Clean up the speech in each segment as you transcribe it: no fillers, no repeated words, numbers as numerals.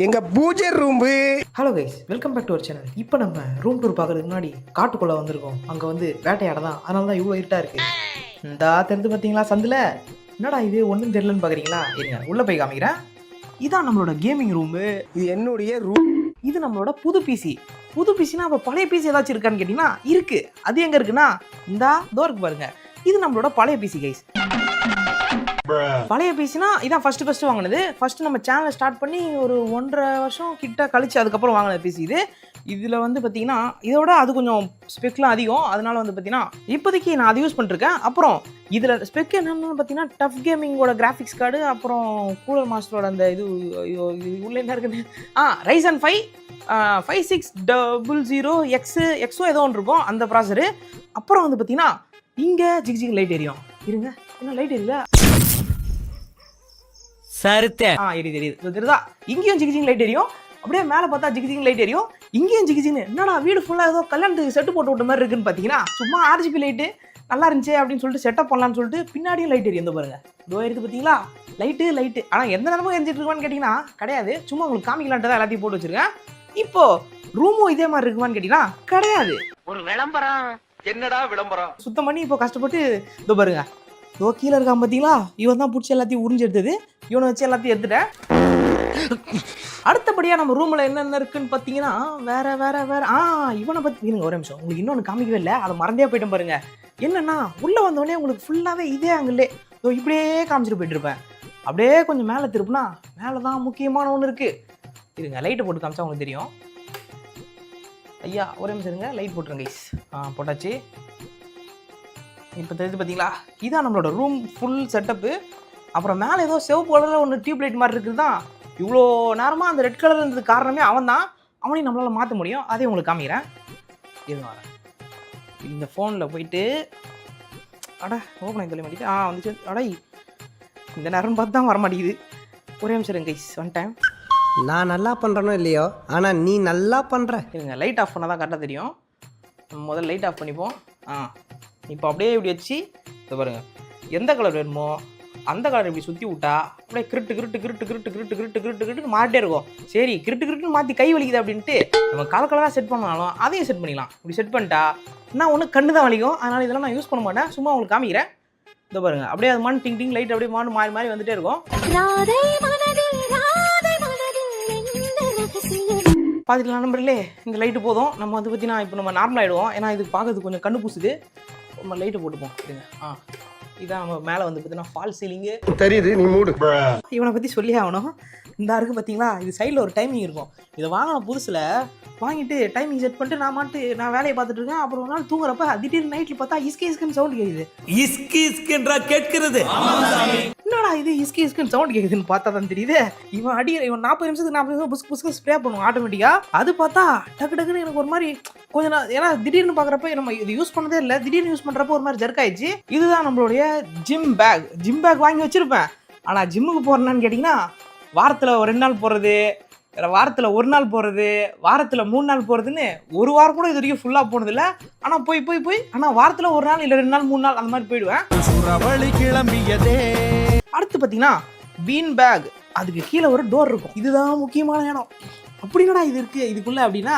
எங்க பூஜை room. Hello guys, welcome back to our channel. இப்போ நம்ம ரூம் டூர் பார்க்கறதுக்கு முன்னாடி காட்டுக்குள்ளே வந்திருக்கோம். அங்கே வந்து வேட்டையாட தான், அதனால தான் இவ்வளோ இருட்டாக இருக்குது. இந்த தெரிஞ்சு பார்த்தீங்களா சந்தில்? என்னடா இது ஒன்றும் தெரியலன்னு பார்க்குறீங்களா? இருங்க உள்ளே போய் காமிக்கிறேன். இதான் நம்மளோட கேமிங் ரூமு. இது என்னுடைய ரூம். இது நம்மளோட புது பிசி. புது பிசினா அப்போ பழைய பிசி ஏதாச்சும் இருக்கான்னு கேட்டிங்கன்னா இருக்குது. அது எங்கே இருக்குன்னா இந்தா இருக்கு பாருங்க. இது நம்மளோட பழைய பிசி கைஸ். பழைய பிசினா இதான் ஃபர்ஸ்ட் வாங்கினது. ஃபர்ஸ்ட் நம்ம சேனலை ஸ்டார்ட் பண்ணி ஒரு 1.5 வருஷம் கிட்ட கழிச்சு அதுக்கப்புறம் வாங்கினது பிசி இது. இதில் வந்து பார்த்தீங்கன்னா இதோட அது கொஞ்சம் ஸ்பெக்லாம் அதிகம். அதனால வந்து பார்த்தீங்கன்னா இப்போதைக்கு நான் அதை யூஸ் பண்ணிருக்கேன். அப்புறம் இதில் ஸ்பெக் என்னென்னு பார்த்தீங்கன்னா டஃப் கேமிங்கோட கிராஃபிக்ஸ் கார்டு, அப்புறம் கூலர் மாஸ்டரோட அந்த இது உள்ள என்ன இருக்குது, Ryzen 5 5600X ஏதோ ஒன்று இருக்கும் அந்த ப்ராசரு. அப்புறம் வந்து பார்த்தீங்கன்னா இங்கே ஜிக் லைட் எரியும். இருங்க, என்ன லைட் எரியல? தெரியுதா? இங்கேயும் ஜிகிஜிங் லைட் எரியும். அப்படியே மேலே பார்த்தா ஜிகிஜிங் லைட் எரியும். இங்கேயும் ஜிகிஜிங்னு. என்னடா வீடு ஃபுல்லாக ஏதோ கல்யாணத்துக்கு செட்டு போட்டு விட்ட மாதிரி இருக்குன்னு பார்த்தீங்கன்னா சும்மா RGB லைட்டு நல்லா இருந்துச்சு அப்படின்னு சொல்லிட்டு செட்டப் பண்ணலான்னு சொல்லிட்டு பின்னாடியும் லைட் எரியும். பாருங்க, இதோ இருக்குது பார்த்தீங்களா லைட்டு. ஆனால் எந்த நேரமும் எரிஞ்சிட்டு இருக்குமான்னு கேட்டிங்கன்னா கிடையாது. சும்மா உங்களுக்கு காமிக்கலான்ட்டு தான் எல்லாத்தையும் போட்டு வச்சிருக்கேன். இப்போ ரூமும் இதே மாதிரி இருக்குமான்னு கேட்டிங்கன்னா கிடையாது. ஒரு விளம்பரம். என்னடா விளம்பரம்? சுத்தம் பண்ணி இப்போ கஷ்டப்பட்டு இதோ பாருங்க, இதோ கீழே இருக்கான் பார்த்தீங்களா, இவன் தான் பிடிச்சி எல்லாத்தையும் உறிஞ்சு எடுத்தது. இவனை வச்சு எல்லாத்தையும் எடுத்துட்டேன். அடுத்தபடியாக நம்ம ரூமில் என்னென்ன இருக்குன்னு பார்த்தீங்கன்னா வேற இவனை பற்றி இருங்க ஒரு நிமிஷம். உங்களுக்கு இன்னொன்று காமிக்கவே இல்லை, அதை மறந்தே போயிட்டேன் பாருங்க. என்னன்னா உள்ளே வந்தோடனே உங்களுக்கு ஃபுல்லாகவே இதே ஆங்கிலே இதோ இப்படியே காமிச்சிட்டு போயிட்டுருப்பேன். அப்படியே கொஞ்சம் மேலே திருப்புனா மேலே தான் முக்கியமான ஒன்று இருக்குது. இருங்க லைட்டை போட்டு காமிச்சா உங்களுக்கு தெரியும். ஐயா ஒரே நிமிஷம் இருங்க, லைட் போட்டுருங்க கைஸ். போட்டாச்சு. இப்போ தெரிஞ்சு பார்த்தீங்களா, இதான் நம்மளோட ரூம் ஃபுல் செட்டப்பு. அப்புறம் மேலே ஏதோ சிவப்பு கலரில் ஒன்று டியூப் லைட் மாதிரி இருக்குது தான். இவ்வளோ நேரமாக அந்த ரெட் கலர் இருந்தது காரணமே அவன் தான். அவனையும் நம்மளால் மாற்ற முடியும். அதே உங்களுக்கு காமிக்கிறேன். இது வரேன். இந்த ஃபோனில் போயிட்டு ஓப்பன் ஆகி மாட்டேங்குது. வந்துச்சு. இந்த நேரம் பார்த்து தான் வர மாட்டேங்குது. ஒரே நிமிஷம் இருங்க கைஸ், ஒன் டைம். நான் நல்லா பண்ணுறனோ இல்லையோ, ஆனால் நீ நல்லா பண்ணுற. இருங்க லைட் ஆஃப் பண்ணால் தான் கரெக்டாக தெரியும். நம்ம முதல்ல லைட் ஆஃப் பண்ணிப்போம். இப்போ அப்படியே இப்படி வச்சு இதை பாருங்கள், எந்த கலர் வேணுமோ அந்த கலர் இப்படி சுற்றி விட்டா அப்படியே கிருட்டு மாட்டே இருக்கும். சரி கிருட்டுன்னு மாற்றி கை வலிக்குது அப்படின்ட்டு நம்ம கலராக செட் பண்ணாலும் அதையும் செட் பண்ணிக்கலாம். இப்படி செட் பண்ணிட்டா நான் ஒன்று கண்ணு தான் வலிக்கும். அதனால் இதெல்லாம் நான் யூஸ் பண்ண மாட்டேன். சும்மா உங்களுக்கு காமிக்கிறேன். இதை பாருங்கள், அப்படியே அது மான் டிங் லைட் அப்படியே மாறி வந்துட்டே இருக்கும். பார்த்துக்கலாம் நம்பர்லே, இந்த லைட்டு போதும். நம்ம வந்து பார்த்தீங்கன்னா இப்போ நம்ம நார்மல் ஆகிடுவோம். ஏன்னா இது பார்க்கறதுக்கு கொஞ்சம் கண்ணு பூசுது. நம்ம லைட்டை போட்டுப்போம். இதான் நம்ம மேலே வந்து பார்த்தீங்கன்னா ஃபால் சீலிங்கு தெரியுது. நீ மூடு. இவனை பற்றி சொல்லி ஆகணும். இந்த இருக்குது பார்த்தீங்களா, இது சைடில் ஒரு டைமிங் இருக்கும். இதை வாங்கின புதுசில் வாங்கிட்டு டைமிங் செட் பண்ணிட்டு நான் வேலையை பார்த்துட்டு இருக்கேன். அப்புறம் ஒரு நாள் தூங்குறப்ப திடீர்னு நைட்டில் பார்த்தா இஸ்குன்னு சவுண்ட் கேட்குது. இஸ்குன்றா கேட்கிறது. என்னடா இது இஸ்குன்னு சவுண்ட் கேட்குதுன்னு பார்த்தா தான் தெரியுது. இவன் 40 நிமிஷத்துக்கு புஸ்கு ஸ்ப்ரே பண்ணுவோம் ஆட்டோமேட்டிக்காக. அது பார்த்தா டக்குன்னு எனக்கு ஒரு மாதிரி கொஞ்சம் ஏன்னா திடீர்னு பார்க்குறப்ப நம்ம இது யூஸ் பண்ணதே இல்லை. திடீர்னு யூஸ் பண்ணுறப்ப ஒரு மாதிரி ஜர்க் ஆயிடுச்சு. இதுதான் நம்மளுடைய ஜிம் பேக் வாங்கி வச்சிருப்பேன். ஆனால் ஜிம்முக்கு போகிறேன்னு கேட்டிங்கன்னா வாரத்தில் 2 நாள் போகிறது, வாரத்தில் 1 நாள் போகிறது, வாரத்தில் 3 நாள் போகிறதுன்னு ஒரு வாரம் கூட இது வரைக்கும் ஃபுல்லாக போனதில்லை. ஆனால் போய் ஆனால் வாரத்தில் 1 நாள் இல்லை 2 நாள் 3 நாள் அந்த மாதிரி போயிடுவேன். அடுத்து பார்த்தீங்கன்னா பீன் பேக், அதுக்கு கீழே ஒரு டோர் இருக்கும். இதுதான் முக்கியமான இடம். அப்படிங்கடா இது இருக்குது இதுக்குள்ளே அப்படின்னா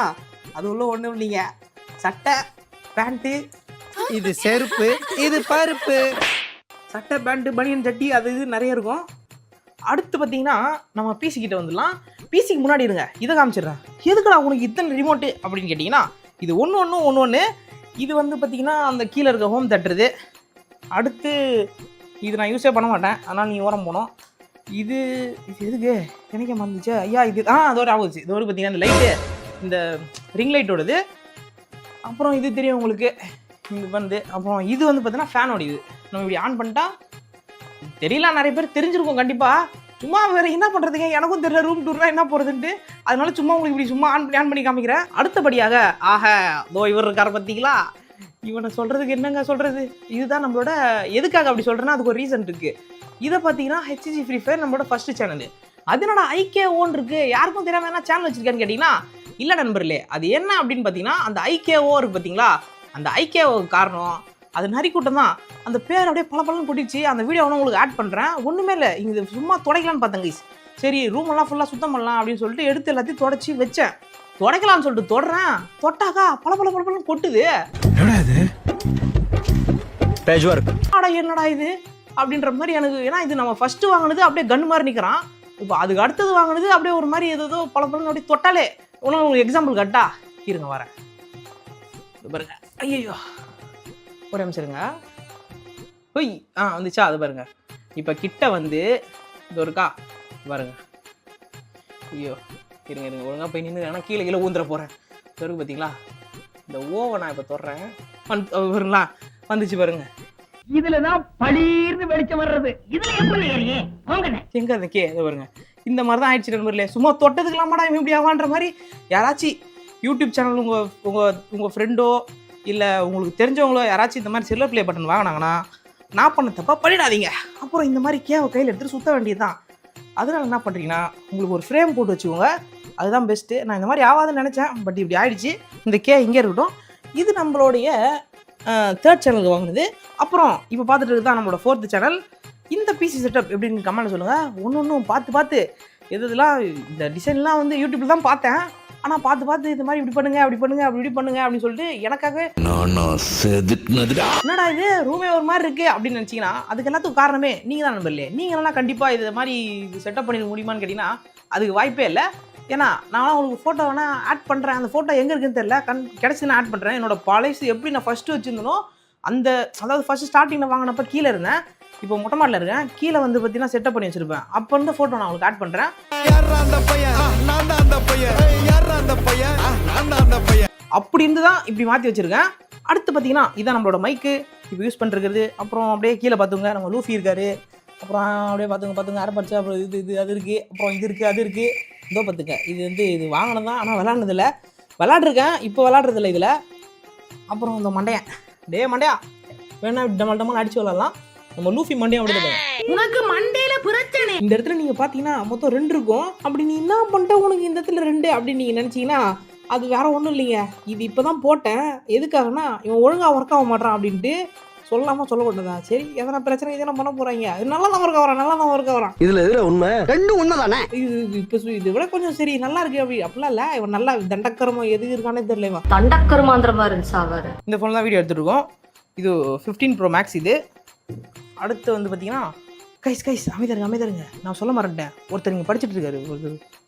அது உள்ள ஒன்றும் இல்லைங்க. சட்டை பேண்ட்டு, இது செருப்பு, இது பருப்பு. சட்டை பேண்ட்டு பனியன் சட்டி அது இது நிறைய இருக்கும். அடுத்து பார்த்தீங்கன்னா நம்ம பிசி கிட்ட வந்துடலாம். பிசிக்கு முன்னாடி இருங்க, இதை காமிச்சிடுறேன். எதுக்குடா உனக்கு இத்தனை ரிமோட்டு அப்படின்னு கேட்டிங்கன்னா இது ஒன்று. இது வந்து பார்த்தீங்கன்னா அந்த கீழே இருக்க ஹோம் தட்டுறது. அடுத்து இது நான் யூஸே பண்ண மாட்டேன், ஆனால் நீ ஓரம் போனோம். இது எதுக்கு எனக்கே மறந்துச்சு ஐயா. இது அதோட ஆகுச்சு. இதோட பார்த்தீங்கன்னா இந்த லைட்டு, இந்த ரிங் லைட்டோடது. அப்புறம் இது தெரியும் உங்களுக்கு, இது வந்து அப்புறம் இது வந்து பார்த்தீங்கன்னா ஃபேனோட. இது நம்ம இப்படி ஆன் பண்ணிட்டா தெரியல, நிறைய பேர் தெரிஞ்சிருக்கும் கண்டிப்பாக. சும்மா வேறு என்ன பண்ணுறதுங்க, எனக்கும் தெரியல ரூம் டூர்னா என்ன போகிறதுன்ட்டு. அதனால சும்மா உங்களுக்கு இப்படி சும்மா ஆன் பண்ணி காமிக்கிறேன். அடுத்தபடியாக இவர் இருக்கார் பார்த்தீங்களா, இவனை சொல்கிறதுக்கு என்னங்க சொல்கிறது. இதுதான் நம்மளோட எதுக்காக அப்படி சொல்கிறேன்னா அதுக்கு ஒரு ரீசன் இருக்குது. இதை பார்த்தீங்கன்னா HG Free Fire நம்மளோட ஃபஸ்ட்டு சேனல். அதனோட IKO இருக்குது. யாருக்கும் தெரியாமல் என்ன சேனல் வச்சுருக்கான்னு கேட்டிங்கன்னா இல்லை நண்பர்களே, அது என்ன அப்படின்னு பார்த்தீங்கன்னா அந்த IKO இருக்குது பார்த்தீங்களா, அந்த IKO காரணம் அது நரிக்கூட்டம் தான். அந்த பேர் அப்படியே பளபளன்னு கொட்டிடுச்சு. அந்த வீடியோ வேணா உங்களுக்கு ஆட் பண்ணுறேன். ஒன்றுமே இல்லை, இங்கே சும்மா துடைக்கலான்னு பார்த்தேன் கைஸ். சரி ரூம் எல்லாம் ஃபுல்லாக சுத்தம் பண்ணலாம் அப்படின்னு சொல்லிட்டு எடுத்து எல்லாத்தையும் தொடச்சி வச்சேன். துடைக்கலான்னு சொல்லிட்டு தொடுறேன், தொட்டாக்கா பளபளன்னு கொட்டுது. ஆடா என்னடா இது அப்படின்ற மாதிரி எனக்கு. ஏன்னா இது நம்ம ஃபர்ஸ்ட் வாங்கினது அப்படியே கன் மாதிரி நிற்கிறான். இப்போ அதுக்கு அடுத்தது வாங்கினது அப்படியே ஒரு மாதிரி ஏதோ பளபளன்னு அப்படியே தொட்டாலே. ஒன்றும் உங்களுக்கு எக்ஸாம்பிள் கட்டா இருங்க வரேன் பாருங்க. ஐயோ ஒரு நிமிஷருங்க. ஒய் வந்துச்சா? அது பாருங்க. இப்போ கிட்ட வந்து இது இருக்கா பாருங்க. ஐயோ இருங்க ஒழுங்கா போய் நின்று, ஆனால் கீழே ஊந்துட போகிறேன். இருக்கு பார்த்தீங்களா? இந்த ஓவை நான் இப்போ தொடுறேன். வருங்களா? வந்துச்சு பாருங்க. இதுலதான் பளீர்னு வெளிச்சம் வர்றது. இதுல எப்படி எங்க அந்த இதை பாருங்க. இந்த மாதிரி தான் ஆயிடுச்சு நண்பர்களே. சும்மா தொட்டதுக்கலாமாடா இவன் இப்படி ஆகான்ற மாதிரி. யாராச்சும் யூடியூப் சேனல் உங்கள் ஃப்ரெண்டோ இல்லை உங்களுக்கு தெரிஞ்சவங்களோ யாராச்சும் இந்த மாதிரி சில்வர் ப்ளே பட்டன் வாங்கினாங்கன்னா நான் பண்ண தப்பா பண்ணிடாதீங்க. அப்புறம் இந்த மாதிரி கேவை கையில் எடுத்துகிட்டு சுற்ற வேண்டியது தான். அதனால என்ன பண்ணுறீங்கன்னா உங்களுக்கு ஒரு ஃப்ரேம் போட்டு வச்சுக்கோங்க, அதுதான் பெஸ்ட்டு. நான் இந்த மாதிரி ஆகாதுன்னு நினச்சேன், பட் இப்படி ஆயிடுச்சு. இந்த இங்கே இருக்கட்டும். இது நம்மளுடைய 3rd சேனலுக்கு வாங்கினது. அப்புறம் இப்போ பார்த்துட்டு இருக்குது தான் நம்மளோட 4th சேனல். இந்த பிசி செட்டப் எப்படின்னு கமெண்ட்டில் சொல்லுங்கள். ஒன்று பார்த்து எதுலாம் இந்த டிசைன்லாம் வந்து யூடியூப்பில் தான் பார்த்தேன். ஆனால் பார்த்து இது மாதிரி இப்படி பண்ணுங்க அப்படி பண்ணுங்க அப்படின்னு சொல்லிட்டு எனக்காக என்னடா இது ரூமே ஒரு மாதிரி இருக்குது அப்படின்னு நினச்சிங்கன்னா அதுக்கு எல்லாத்துக்கும் காரணமே நீங்கள் தான் நண்பர்களே. நீங்கள் எல்லாம் கண்டிப்பாக இது மாதிரி செட்டப் பண்ணிட முடியுமான்னு கேட்டிங்கன்னா அதுக்கு வாய்ப்பே இல்லை. ஏன்னா நான் உங்களுக்கு ஃபோட்டோ வேணால் ஆட் பண்ணுறேன். அந்த ஃபோட்டோ எங்கே இருக்குன்னு தெரியல, கிடச்சி நான் ஆட் பண்ணுறேன். என்னோட பழைசு எப்படி நான் ஃபஸ்ட்டு வச்சுருந்தனோ அந்த, அதாவது ஃபஸ்ட்டு ஸ்டார்டிங்கில் வாங்கினப்போ கீழே இருந்தேன், இப்போ மொட்டை மாடலில் இருக்கேன். கீழே வந்து பார்த்தீங்கன்னா செட்டப் பண்ணி வச்சுருப்பேன். அப்போ இருந்த ஃபோட்டோ நான் உங்களுக்கு ஆட் பண்ணுறேன். அப்படி இருந்து தான் இப்படி மாற்றி வச்சுருக்கேன். அடுத்து பார்த்தீங்கன்னா இதான் நம்மளோட மைக்கு இப்போ யூஸ் பண்ணுறது. அப்புறம் அப்படியே கீழே பார்த்துங்க நம்ம லூஃபி இருக்காரு. அப்புறம் அப்படியே பார்த்துங்க அரைப்படிச்சா. அப்புறம் இது அது இருக்குது. அப்புறம் இது இருக்குது அது இருக்குது. இதோ பார்த்துக்க இது வந்து இது வாங்கினது தான், ஆனால் விளாட்னதில்லை. விளாட்ருக்கேன், இப்போ விளாட்றதில்ல இதில். அப்புறம் இந்த மண்டையன் மண்டையா வேணா டமல் அடிச்சு விளாட்லாம். நம்ம லூஃபி மண்டையம் விடுது. உனக்கு மண்டையில பிரச்சனை. இந்த இடத்துல நீங்கள் பார்த்தீங்கன்னா மொத்தம் 2 இருக்கும். அப்படி நீ என்ன பண்ணிட்ட உனக்கு இந்த இடத்துல 2 அப்படின்னு நீங்கள் நினச்சிங்கன்னா அது வேற ஒன்றும் இல்லைங்க. இது இப்போ தான் போட்டேன். எதுக்காகனா இவன் ஒழுங்காக ஒர்க் ஆக மாட்டான் அப்படின்ட்டு சொல்லாமல் சொல்லக்கூடாதா? சரி எதனா பிரச்சனை இதெல்லாம் பண்ண போகிறாங்க. அது நல்லா தான் ஒர்க் ஆகிறான். இதில் உண்மை 2 உண்மை தானே. இது இப்போ இதை விட கொஞ்சம் சரி நல்லா இருக்கு அப்படிலாம் இல்லை. இவன் நல்லா தண்டக்கரமோ எதுக்கு இருக்கானே தெரியல. இவன் தண்டக்கரமாந்திர மாதிரி இருந்துச்சு அவர். இந்த ஃபோன் தான் வீடியோ எடுத்துகிட்டு இருக்கோம். இது 15 Pro Max. இது அடுத்து வந்து பார்த்தீங்கன்னா கைஸ் அமைதிருங்க. நான் சொல்ல மறந்துட்டேன். ஒருத்தர் இங்கே படிச்சுட்டு இருக்காரு.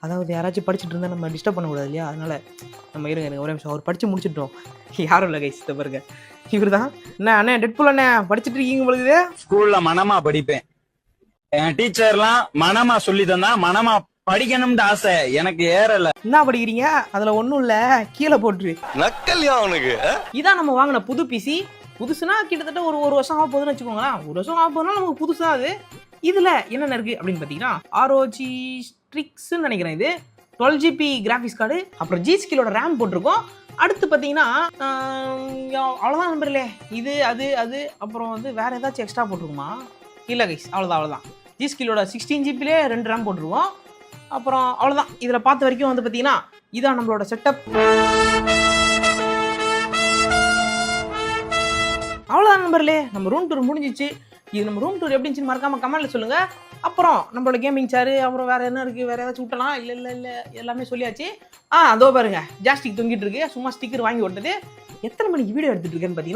அதாவது யாராச்சும் படிச்சுட்டு இருந்தால் நம்ம டிஸ்டர்ப் பண்ணக்கூடாது இல்லையா? அதனால் நம்ம இருங்க ஒரே நிமிஷம். அவர் படித்து முடிச்சிட்டோம். யாரும் இல்லை கைஸ். இதை பாருங்க, இவர் தான். அண்ணே டெட்பூல் அண்ணே படிச்சுட்டு இருக்கீங்க பொழுது. ஸ்கூல்ல மனமா படிப்பேன். என் டீச்சர்லாம் மனமா சொல்லி தந்தா மனமா படிக்கணும்னு ஆசை எனக்கு ஏறல. என்ன படிக்கிறீங்க? அதில் ஒன்றும் இல்லை, கீழே போட்டு நக்கல்யா அவனுக்கு. இதான் நம்ம வாங்கின புது பிசி. புதுசுனா கிட்டத்தட்ட ஒரு வருஷம் ஆக போகுதுன்னு வச்சுக்கோங்களேன். ஒரு வருஷம் ஆக போதுனா நமக்கு புதுசா. அது இதில் என்னென்ன இருக்குது அப்படின்னு பார்த்தீங்கன்னா ROG Strixன்னு நினைக்கிறேன். இது 12 GB கிராஃபிக்ஸ் கார்டு. அப்புறம் G-Skillோட ரேம் போட்டிருக்கோம். அடுத்து பார்த்தீங்கன்னா அவ்வளோதான் நம்பர்லே. இது அது அப்புறம் வந்து வேறு ஏதாச்சும் எக்ஸ்ட்ரா போட்டிருக்குமா? இல்லை கைஸ், அவ்வளோதான். G-Skillோட 16 GB 2 ரேம் போட்டிருக்கோம். அப்புறம் அவ்வளோதான். இதில் பார்த்த வரைக்கும் வந்து பார்த்தீங்கன்னா இதான் நம்மளோட செட்டப். அவ்வளோதான் நம்பர்லே. நம்ம ரூம் டூர் முடிஞ்சிச்சு. இது நம்ம ரூம் டூர் எப்படி இருந்துச்சுன்னு மறக்காமல் கமெண்ட்டில் சொல்லுங்கள். அப்புறம் நம்மளோட கேமிங் சேரு, அப்புறம் வேறு என்ன இருக்குது, வேறு ஏதாச்சும் விட்டலாம்? இல்லை எல்லாமே சொல்லியாச்சு. அதோ பாருங்க ஜாஸ்டிக் தொங்கிட்டு இருக்கு. சும்மா ஸ்டிக்கர் வாங்கி விட்டது. எத்தனை மணிக்கு வீடியோ எடுத்துகிட்டு இருக்கேன்னு பார்த்தீங்கன்னா